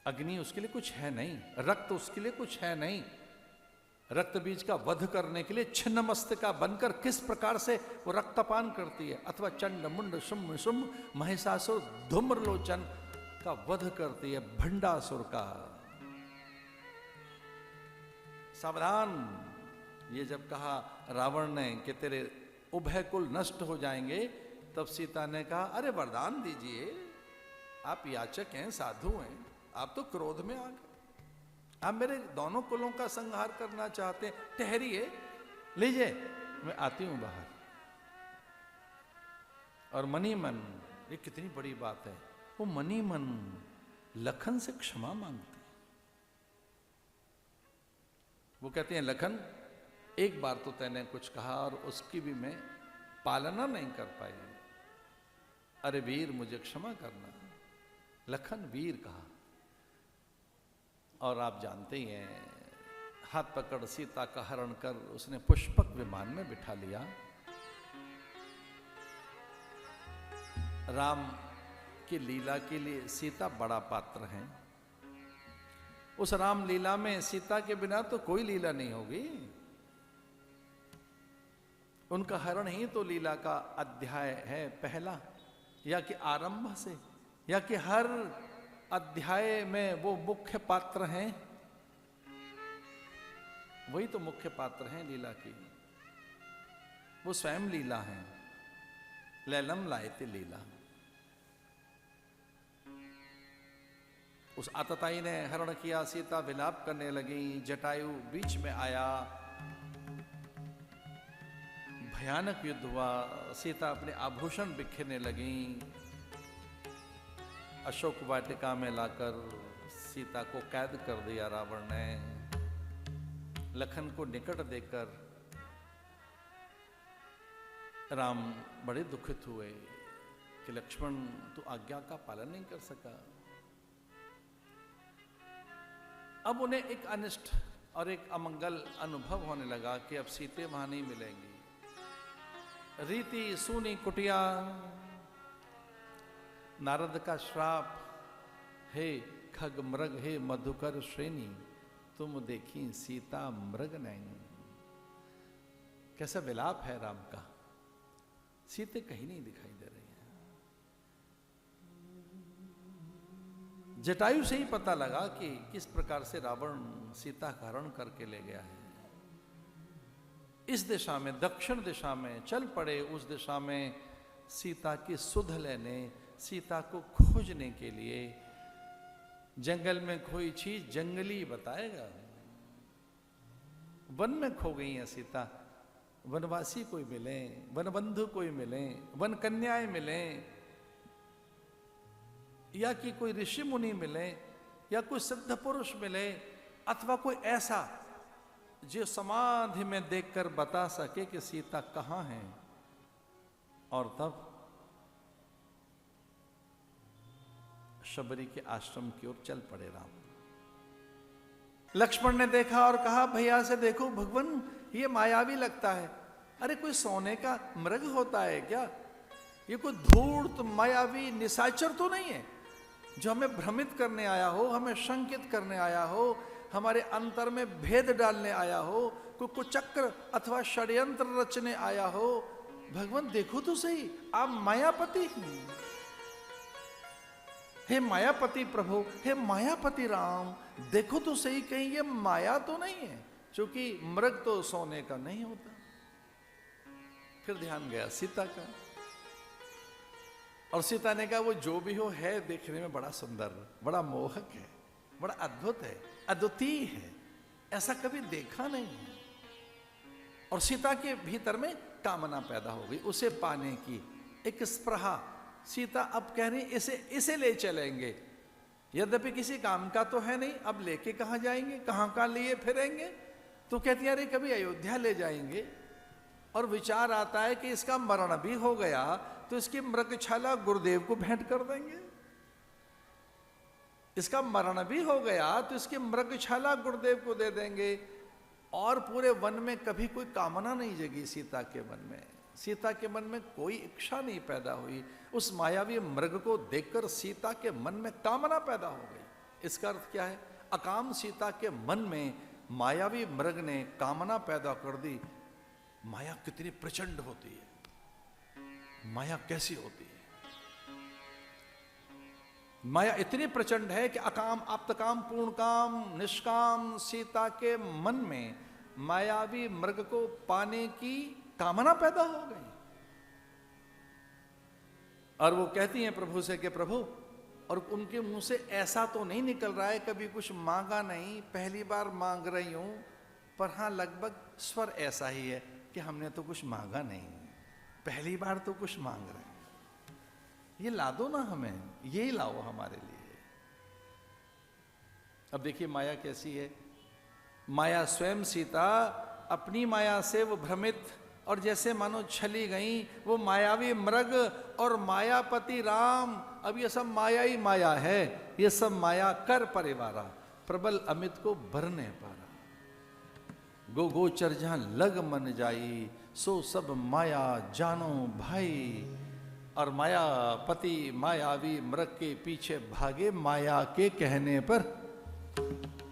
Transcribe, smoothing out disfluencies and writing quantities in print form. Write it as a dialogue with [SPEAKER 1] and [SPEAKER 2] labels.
[SPEAKER 1] अग्नि उसके लिए कुछ है नहीं, रक्त उसके लिए कुछ है नहीं। रक्त बीज का वध करने के लिए छिन्न मस्तका बनकर किस प्रकार से वो रक्तपान करती है, अथवा चंड मुंड शुम्भ शुम्भ महिषासुर धूम्रलोचन का वध करती है, भंडासुर का। सावधान। ये जब कहा रावण ने कि तेरे उभय कुल नष्ट हो जाएंगे, तब सीता ने कहा अरे वरदान दीजिए, आप याचक हैं, साधु हैं, आप तो क्रोध में आ गए, आप मेरे दोनों कुलों का संहार करना चाहते हैं, ठहरिए, लीजिए मैं आती हूं बाहर। और मनी मन, ये कितनी बड़ी बात है, वो मनी मन लखन से क्षमा मांगते हैं। वो कहते हैं लखन, एक बार तो तैने कुछ कहा और उसकी भी मैं पालना नहीं कर पाई, अरे वीर मुझे क्षमा करना। लखन वीर कहा, और आप जानते ही हैं, हाथ पकड़ सीता का हरण कर उसने पुष्पक विमान में बिठा लिया। राम की लीला के लिए सीता बड़ा पात्र है। उस राम लीला में सीता के बिना तो कोई लीला नहीं होगी। उनका हरण ही तो लीला का अध्याय है पहला, या कि आरंभ से, या कि हर अध्याय में वो मुख्य पात्र हैं, वही तो मुख्य पात्र हैं लीला की, वो स्वयं लीला है। लैलम लायते लीला। उस आतताई ने हरण किया, सीता विलाप करने लगी, जटायु बीच में आया, भयानक युद्ध हुआ, सीता अपने आभूषण बिखेरने लगी। अशोक वाटिका में लाकर सीता को कैद कर दिया रावण ने। लखन को निकट देखकर राम बड़े दुखित हुए कि लक्ष्मण तू आज्ञा का पालन नहीं कर सका। अब उन्हें एक अनिष्ट और एक अमंगल अनुभव होने लगा कि अब सीते वहां नहीं मिलेंगी। रीति सूनी कुटिया, नारद का श्राप, हे खग मृग हे मधुकर श्रेणी, तुम देखी सीता मृग नहीं। कैसा विलाप है राम का, सीते कहीं नहीं दिखाई दे रही है। जटायु से ही पता लगा कि किस प्रकार से रावण सीता का हरण करके ले गया है। इस दिशा में, दक्षिण दिशा में चल पड़े, उस दिशा में सीता की सुध लेने, सीता को खोजने के लिए। जंगल में कोई चीज जंगली बताएगा। वन में खो गई है सीता, वनवासी कोई मिले, वनबंधु कोई मिले, वन कन्याएं मिले, या कि कोई ऋषि मुनि मिले, या कोई सिद्ध पुरुष मिले, अथवा कोई ऐसा जो समाधि में देखकर बता सके कि सीता कहां है। और तब शबरी के आश्रम की ओर चल पड़े राम। लक्ष्मण ने देखा और कहा भैया से देखो भगवान, ये मायावी लगता है। अरे कोई सोने का मृग होता है क्या? ये कोई धूर्त मायावी निशाचर तो नहीं है जो हमें भ्रमित करने आया हो, हमें शंकित करने आया हो, हमारे अंतर में भेद डालने आया हो, कोई कुचक्र अथवा षड्यंत्र रचने आया हो। भगवान देखो तो सही, आप मायापति हैं। हे मायापति प्रभु, हे मायापति राम, देखो तो सही कहीं ये माया तो नहीं है, क्योंकि मृग तो सोने का नहीं होता। फिर ध्यान गया सीता का, और सीता ने कहा वो जो भी हो है देखने में बड़ा सुंदर, बड़ा मोहक है, बड़ा अद्भुत है, अद्वितीय है, ऐसा कभी देखा नहीं है। और सीता के भीतर में कामना पैदा हो गई उसे पाने की, एक स्पृहा। सीता अब कह रही इसे ले चलेंगे, यद्यपि किसी काम का तो है नहीं, अब लेके कहां जाएंगे, कहां लिए फिरेंगे। तो कहती है अरे कभी अयोध्या ले जाएंगे। और विचार आता है कि इसका मरण भी हो गया तो इसकी मृगछाला गुरुदेव को भेंट कर देंगे। इसका मरण भी हो गया तो इसकी मृगछाला गुरुदेव को दे देंगे। और पूरे वन में कभी कोई कामना नहीं जगी सीता के मन में, सीता के मन में कोई इच्छा नहीं पैदा हुई। उस मायावी मृग को देखकर सीता के मन में कामना पैदा हो गई। इसका अर्थ क्या है? अकाम सीता के मन में मायावी मृग ने कामना पैदा कर दी। माया कितनी प्रचंड होती है, माया कैसी होती है? माया इतनी प्रचंड है कि अकाम, आप्तकाम, पूर्णकाम, निष्काम सीता के मन में मायावी मृग को पाने की कामना पैदा हो गई। और वो कहती हैं प्रभु से कि प्रभु, और उनके मुंह से ऐसा तो नहीं निकल रहा है कभी कुछ मांगा नहीं, पहली बार मांग रही हूं, पर हां लगभग स्वर ऐसा ही है कि हमने तो कुछ मांगा नहीं, पहली बार तो कुछ मांग रहे हैं, ये ला दो ना हमें, ये लाओ हमारे लिए। अब देखिए माया कैसी है। माया स्वयं सीता अपनी माया से वो भ्रमित और जैसे मानो छली गई, वो मायावी मृग और मायापति राम, अब ये सब माया ही माया है, ये सब माया कर परिवारा, प्रबल अमित को भरने पारा। गो गोचर जहां लग मन जाई, सो सब माया जानो भाई। और मायापति मायावी मृग के पीछे भागे माया के कहने पर।